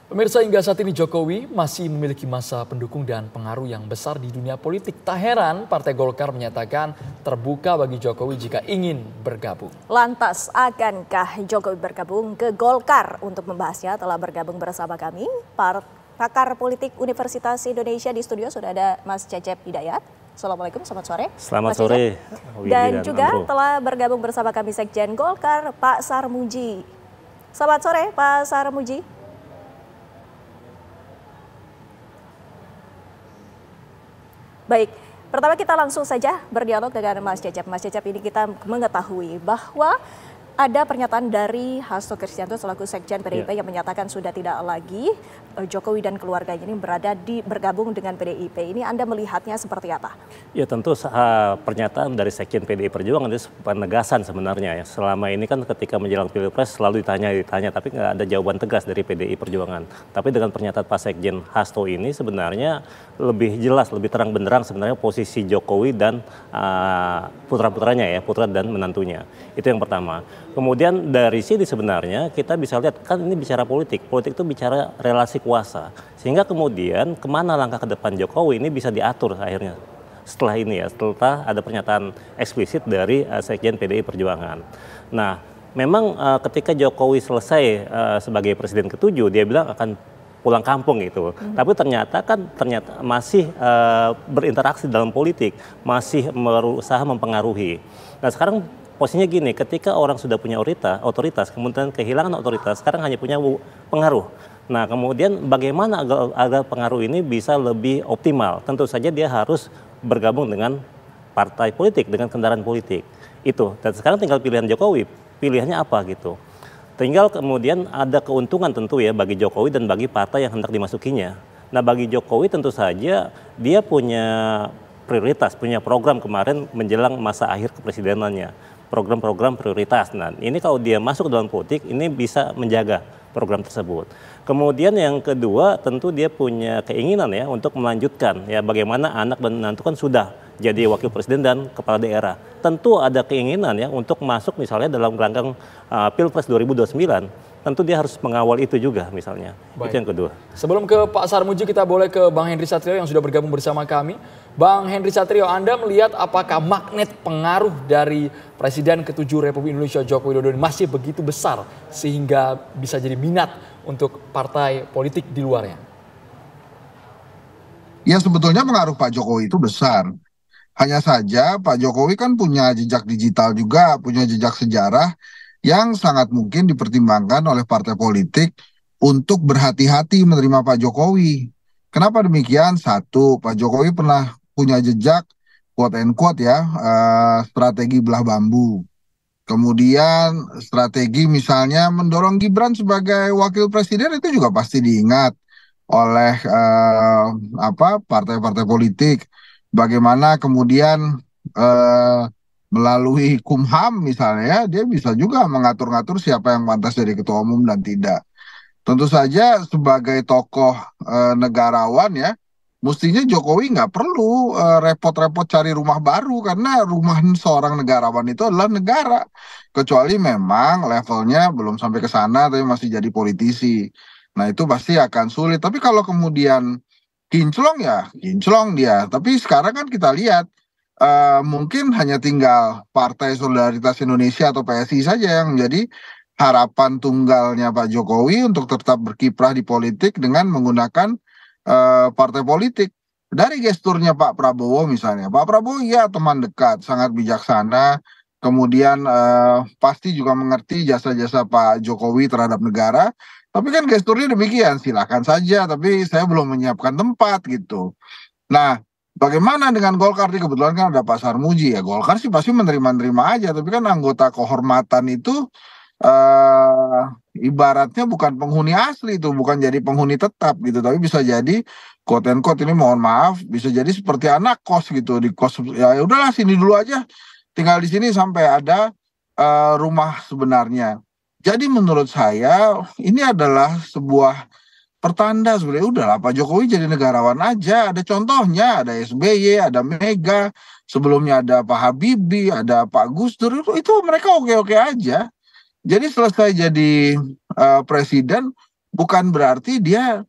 Pemirsa, hingga saat ini Jokowi masih memiliki masa pendukung dan pengaruh yang besar di dunia politik. Tak heran Partai Golkar menyatakan terbuka bagi Jokowi jika ingin bergabung. Lantas, akankah Jokowi bergabung ke Golkar? Untuk membahasnya telah bergabung bersama kami pakar politik Universitas Indonesia. Di studio sudah ada Mas Cecep Hidayat. Assalamualaikum, selamat sore. Selamat sore. Dan juga telah bergabung bersama kami Sekjen Golkar, Pak Sarmuji. Selamat sore, Pak Sarmuji. Baik, pertama kita langsung saja berdialog dengan Mas Cecep. Mas Cecep, ini kita mengetahui bahwa ada pernyataan dari Hasto Kristianto selaku Sekjen PDIP yang menyatakan sudah tidak lagi Jokowi dan keluarganya ini bergabung dengan PDIP. Ini Anda melihatnya seperti apa? Ya tentu pernyataan dari Sekjen PDI Perjuangan itu penegasan sebenarnya ya. Selama ini kan ketika menjelang Pilpres selalu ditanya, tapi nggak ada jawaban tegas dari PDI Perjuangan. Tapi dengan pernyataan Pak Sekjen Hasto ini sebenarnya lebih jelas, lebih terang benderang sebenarnya posisi Jokowi dan putra-putranya ya, putra dan menantunya. Itu yang pertama. Kemudian dari sini sebenarnya kita bisa lihat, kan ini bicara politik itu bicara relasi kuasa. Sehingga kemudian kemana langkah ke depan Jokowi ini bisa diatur akhirnya. Setelah ini ya, setelah ada pernyataan eksplisit dari Sekjen PDI Perjuangan. Nah, memang ketika Jokowi selesai sebagai presiden ke-7, dia bilang akan pulang kampung gitu. Tapi ternyata masih berinteraksi dalam politik, masih berusaha mempengaruhi. Nah, sekarang posisinya gini, ketika orang sudah punya otoritas, kemudian kehilangan otoritas, sekarang hanya punya pengaruh. Nah, kemudian bagaimana agar pengaruh ini bisa lebih optimal? Tentu saja dia harus bergabung dengan partai politik, dengan kendaraan politik. Itu. Dan sekarang tinggal pilihan Jokowi, pilihannya apa gitu. Tinggal kemudian ada keuntungan tentu ya bagi Jokowi dan bagi partai yang hendak dimasukinya. Nah, bagi Jokowi tentu saja dia punya prioritas, punya program kemarin menjelang masa akhir kepresidenannya. Program-program prioritas. Nah, ini kalau dia masuk ke dalam politik, ini bisa menjaga program tersebut. Kemudian yang kedua, tentu dia punya keinginan ya untuk melanjutkan ya bagaimana anak dan menantu kan sudah jadi wakil presiden dan kepala daerah. Tentu ada keinginan ya untuk masuk misalnya dalam gelanggang Pilpres 2029. Tentu dia harus mengawal itu juga misalnya. Baik. Itu yang kedua. Sebelum ke Pak Sarmuji, kita boleh ke Bang Henry Satrio yang sudah bergabung bersama kami. Bang Henry Satrio, Anda melihat apakah magnet pengaruh dari Presiden ke-7 Republik Indonesia Joko Widodo masih begitu besar sehingga bisa jadi minat untuk partai politik di luarnya? Ya, sebetulnya pengaruh Pak Jokowi itu besar. Hanya saja Pak Jokowi kan punya jejak digital juga, punya jejak sejarah yang sangat mungkin dipertimbangkan oleh partai politik untuk berhati-hati menerima Pak Jokowi. Kenapa demikian? Satu, Pak Jokowi pernah punya jejak quote and quote ya, strategi belah bambu. Kemudian strategi misalnya mendorong Gibran sebagai wakil presiden itu juga pasti diingat oleh partai-partai politik. Bagaimana kemudian melalui Kumham misalnya, dia bisa juga mengatur-ngatur siapa yang pantas jadi ketua umum dan tidak. Tentu saja sebagai tokoh negarawan ya, mestinya Jokowi nggak perlu repot-repot cari rumah baru karena rumah seorang negarawan itu adalah negara. Kecuali memang levelnya belum sampai ke sana tapi masih jadi politisi. Nah, itu pasti akan sulit. Tapi kalau kemudian kinclong ya, kinclong dia. Tapi sekarang kan kita lihat mungkin hanya tinggal Partai Solidaritas Indonesia atau PSI saja yang menjadi harapan tunggalnya Pak Jokowi untuk tetap berkiprah di politik dengan menggunakan partai politik. Dari gesturnya Pak Prabowo misalnya, Pak Prabowo ya teman dekat, sangat bijaksana, kemudian pasti juga mengerti jasa-jasa Pak Jokowi terhadap negara, tapi kan gesturnya demikian, silakan saja, tapi saya belum menyiapkan tempat gitu. Nah, bagaimana dengan Golkar? Kebetulan kan ada Pak Sarmuji ya, Golkar sih pasti menerima-nerima aja, tapi kan anggota kehormatan itu ibaratnya bukan penghuni asli itu, bukan jadi penghuni tetap gitu, tapi bisa jadi quote and quote ini mohon maaf, bisa jadi seperti anak kos gitu, di kos ya udahlah sini dulu aja, tinggal di sini sampai ada rumah sebenarnya. Jadi menurut saya ini adalah sebuah pertanda sebenarnya, udahlah Pak Jokowi jadi negarawan aja. Ada contohnya, ada SBY, ada Mega, sebelumnya ada Pak Habibie, ada Pak Gus Dur, itu mereka oke-oke aja. Jadi selesai jadi presiden, bukan berarti dia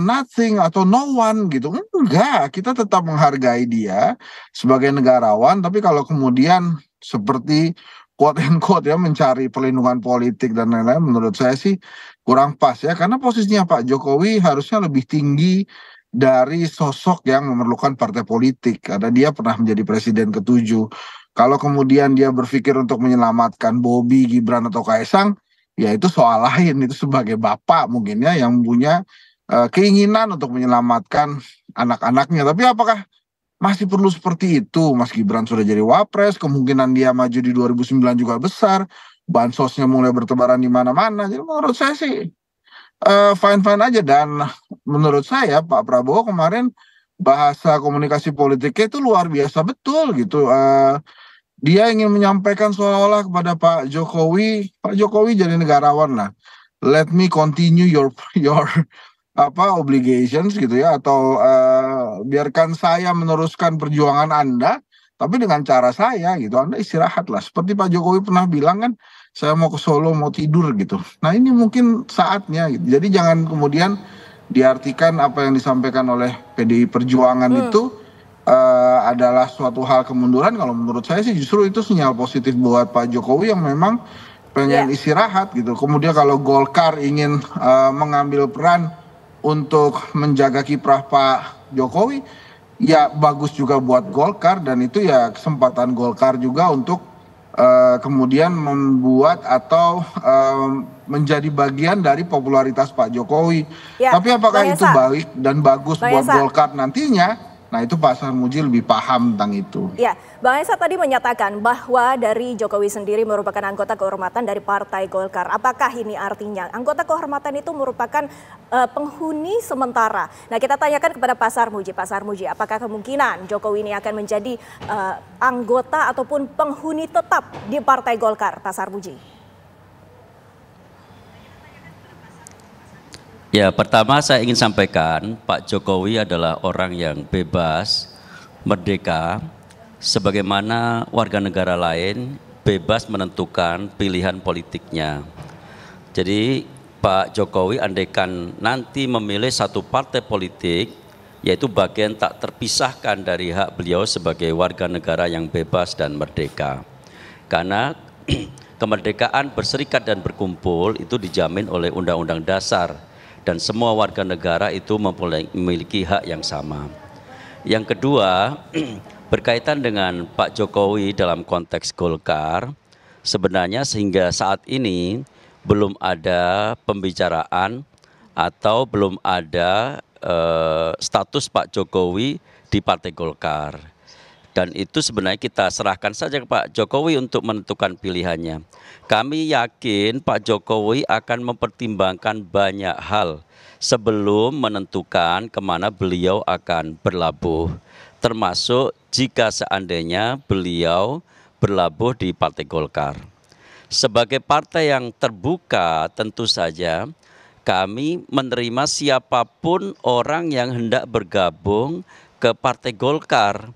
nothing atau no one gitu. Enggak, kita tetap menghargai dia sebagai negarawan, tapi kalau kemudian seperti quote and quote ya mencari perlindungan politik dan lain-lain, menurut saya sih kurang pas ya, karena posisinya Pak Jokowi harusnya lebih tinggi dari sosok yang memerlukan partai politik, karena dia pernah menjadi presiden ke-7. Kalau kemudian dia berpikir untuk menyelamatkan Bobi, Gibran atau Kaisang, ya itu soal lain, itu sebagai bapak mungkin ya yang punya keinginan untuk menyelamatkan anak-anaknya. Tapi apakah masih perlu seperti itu? Mas Gibran sudah jadi wapres, kemungkinan dia maju di 2009 juga besar, bansosnya mulai bertebaran di mana-mana. Jadi menurut saya sih fine-fine aja. Dan menurut saya Pak Prabowo kemarin bahasa komunikasi politiknya itu luar biasa betul gitu. Dia ingin menyampaikan seolah-olah kepada Pak Jokowi jadi negarawan lah. Let me continue your obligations gitu ya, atau biarkan saya meneruskan perjuangan Anda tapi dengan cara saya gitu. Anda istirahatlah, seperti Pak Jokowi pernah bilang kan, saya mau ke Solo mau tidur gitu. Nah ini mungkin saatnya gitu. Jadi jangan kemudian diartikan apa yang disampaikan oleh PDI Perjuangan itu adalah suatu hal kemunduran. Kalau menurut saya sih justru itu sinyal positif buat Pak Jokowi yang memang pengen istirahat gitu. Kemudian kalau Golkar ingin mengambil peran untuk menjaga kiprah Pak Jokowi, ya bagus juga buat Golkar, dan itu ya kesempatan Golkar juga untuk kemudian membuat atau menjadi bagian dari popularitas Pak Jokowi. Ya, tapi apakah itu baik dan bagus buat Golkar nantinya? Nah itu Pak Sarmuji lebih paham tentang itu. Ya, Bang Esa tadi menyatakan bahwa dari Jokowi sendiri merupakan anggota kehormatan dari Partai Golkar. Apakah ini artinya anggota kehormatan itu merupakan penghuni sementara? Nah kita tanyakan kepada Pak Sarmuji. Pak Sarmuji, apakah kemungkinan Jokowi ini akan menjadi anggota ataupun penghuni tetap di Partai Golkar, Pak Sarmuji? Ya, pertama saya ingin sampaikan Pak Jokowi adalah orang yang bebas, merdeka, sebagaimana warga negara lain bebas menentukan pilihan politiknya. Jadi Pak Jokowi andaikan nanti memilih satu partai politik, yaitu bagian tak terpisahkan dari hak beliau sebagai warga negara yang bebas dan merdeka. Karena kemerdekaan berserikat dan berkumpul itu dijamin oleh Undang-Undang Dasar, dan semua warga negara itu memiliki hak yang sama. Yang kedua, berkaitan dengan Pak Jokowi dalam konteks Golkar, sebenarnya sehingga saat ini belum ada pembicaraan atau belum ada status Pak Jokowi di Partai Golkar. Dan itu sebenarnya kita serahkan saja ke Pak Jokowi untuk menentukan pilihannya. Kami yakin Pak Jokowi akan mempertimbangkan banyak hal sebelum menentukan kemana beliau akan berlabuh. Termasuk jika seandainya beliau berlabuh di Partai Golkar. Sebagai partai yang terbuka, tentu saja kami menerima siapapun orang yang hendak bergabung ke Partai Golkar.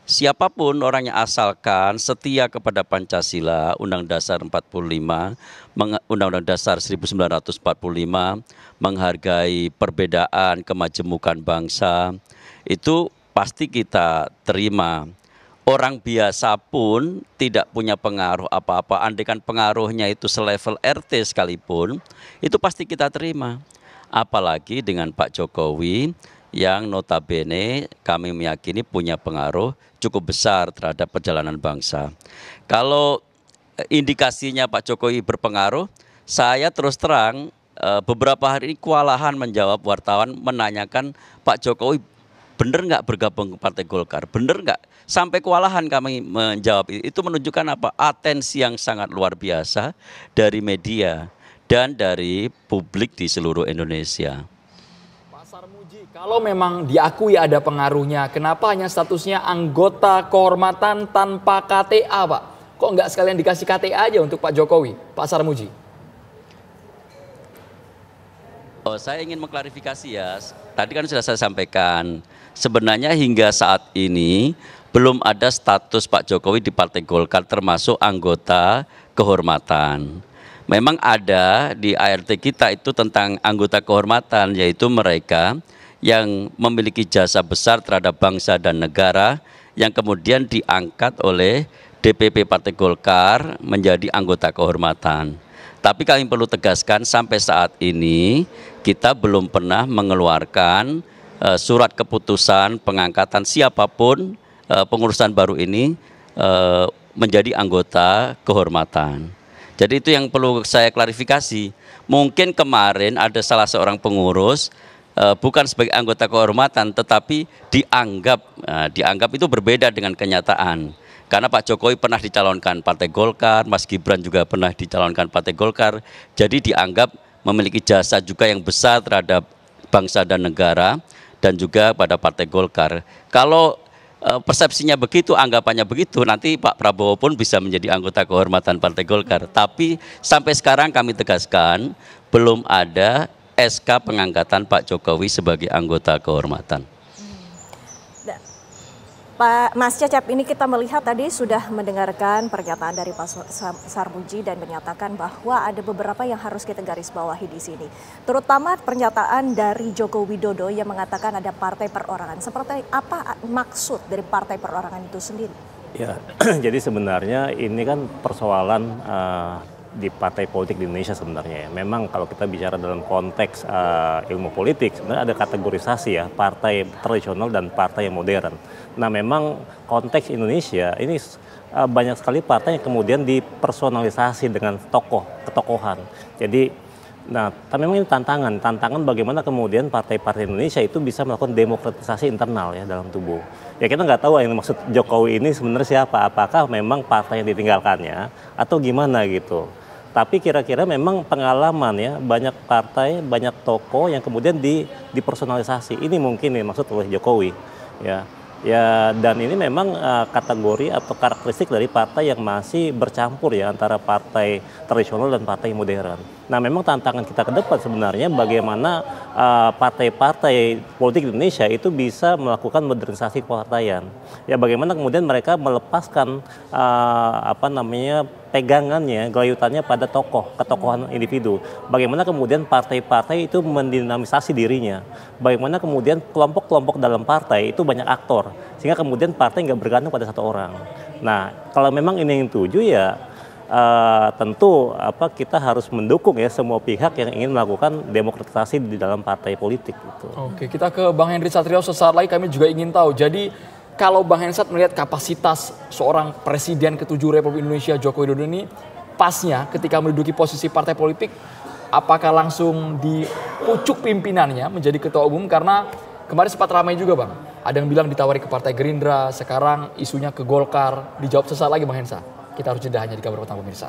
Siapapun orangnya, asalkan setia kepada Pancasila, Undang-Undang Dasar 45, Undang-Undang Dasar 1945, menghargai perbedaan, kemajemukan bangsa, itu pasti kita terima. Orang biasa pun tidak punya pengaruh apa-apa, andaikan pengaruhnya itu selevel RT sekalipun, itu pasti kita terima. Apalagi dengan Pak Jokowi yang notabene kami meyakini punya pengaruh cukup besar terhadap perjalanan bangsa. Kalau indikasinya Pak Jokowi berpengaruh, saya terus terang beberapa hari ini kewalahan menjawab wartawan menanyakan Pak Jokowi benar nggak bergabung ke Partai Golkar, benar nggak? Sampai kewalahan kami menjawab itu menunjukkan apa? Atensi yang sangat luar biasa dari media dan dari publik di seluruh Indonesia. Kalau memang diakui ada pengaruhnya, kenapa hanya statusnya anggota kehormatan tanpa KTA, Pak? Kok nggak sekalian dikasih KTA aja untuk Pak Jokowi, Pak Sarmuji? Oh, saya ingin mengklarifikasi ya. Tadi kan sudah saya sampaikan, sebenarnya hingga saat ini belum ada status Pak Jokowi di Partai Golkar termasuk anggota kehormatan. memang ada di ART kita itu tentang anggota kehormatan, yaitu mereka yang memiliki jasa besar terhadap bangsa dan negara yang kemudian diangkat oleh DPP Partai Golkar menjadi anggota kehormatan. Tapi kami perlu tegaskan sampai saat ini kita belum pernah mengeluarkan surat keputusan pengangkatan siapapun pengurusan baru ini menjadi anggota kehormatan. Jadi itu yang perlu saya klarifikasi. Mungkin kemarin ada salah seorang pengurus bukan sebagai anggota kehormatan tetapi dianggap itu berbeda dengan kenyataan. Karena Pak Jokowi pernah dicalonkan Partai Golkar, Mas Gibran juga pernah dicalonkan Partai Golkar, jadi dianggap memiliki jasa juga yang besar terhadap bangsa dan negara dan juga pada Partai Golkar. Kalau persepsinya begitu, anggapannya begitu, nanti Pak Prabowo pun bisa menjadi anggota kehormatan Partai Golkar. Tapi sampai sekarang kami tegaskan belum ada SK pengangkatan Pak Jokowi sebagai anggota kehormatan. Pak Mas Cecep, ini kita melihat tadi sudah mendengarkan pernyataan dari Pak Sarmuji dan menyatakan bahwa ada beberapa yang harus kita garis bawahi di sini. Terutama pernyataan dari Joko Widodo yang mengatakan ada partai perorangan. Seperti apa maksud dari partai perorangan itu sendiri? Ya, jadi sebenarnya ini kan persoalan di partai politik di Indonesia sebenarnya ya. Memang kalau kita bicara dalam konteks ilmu politik sebenarnya ada kategorisasi ya, partai tradisional dan partai yang modern. Nah memang konteks Indonesia ini banyak sekali partai yang kemudian dipersonalisasi dengan ketokohan. Jadi tapi memang ini tantangan bagaimana kemudian partai-partai Indonesia itu bisa melakukan demokratisasi internal ya dalam tubuh. Ya kita nggak tahu yang maksud Jokowi ini sebenarnya siapa, apakah memang partai yang ditinggalkannya atau gimana gitu. Tapi kira-kira memang pengalaman ya, banyak partai, banyak tokoh yang kemudian dipersonalisasi. Ini mungkin yang maksud oleh Jokowi ya. Ya, dan ini memang kategori atau karakteristik dari partai yang masih bercampur ya antara partai tradisional dan partai modern. Nah, memang tantangan kita ke depan sebenarnya bagaimana partai-partai politik di Indonesia itu bisa melakukan modernisasi kepartaian. Ya, bagaimana kemudian mereka melepaskan pegangannya, gelayutannya pada ketokohan individu. Bagaimana kemudian partai-partai itu mendinamisasi dirinya. Bagaimana kemudian kelompok-kelompok dalam partai itu banyak aktor. Sehingga kemudian partai nggak bergantung pada satu orang. Nah, kalau memang ini yang tuju ya tentu kita harus mendukung ya semua pihak yang ingin melakukan demokratisasi di dalam partai politik. Gitu. Oke, kita ke Bang Henry Satrio sesaat lagi, kami juga ingin tahu. Jadi kalau Bang Hensat melihat kapasitas seorang Presiden ke-7 Republik Indonesia Joko Widodo ini pasnya ketika menduduki posisi partai politik, apakah langsung dipucuk pimpinannya menjadi ketua umum? Karena kemarin sempat ramai juga Bang, ada yang bilang ditawari ke Partai Gerindra, sekarang isunya ke Golkar. Dijawab sesaat lagi Bang Hensat. Kita harus jeda hanya di Kabar Petang pemirsa.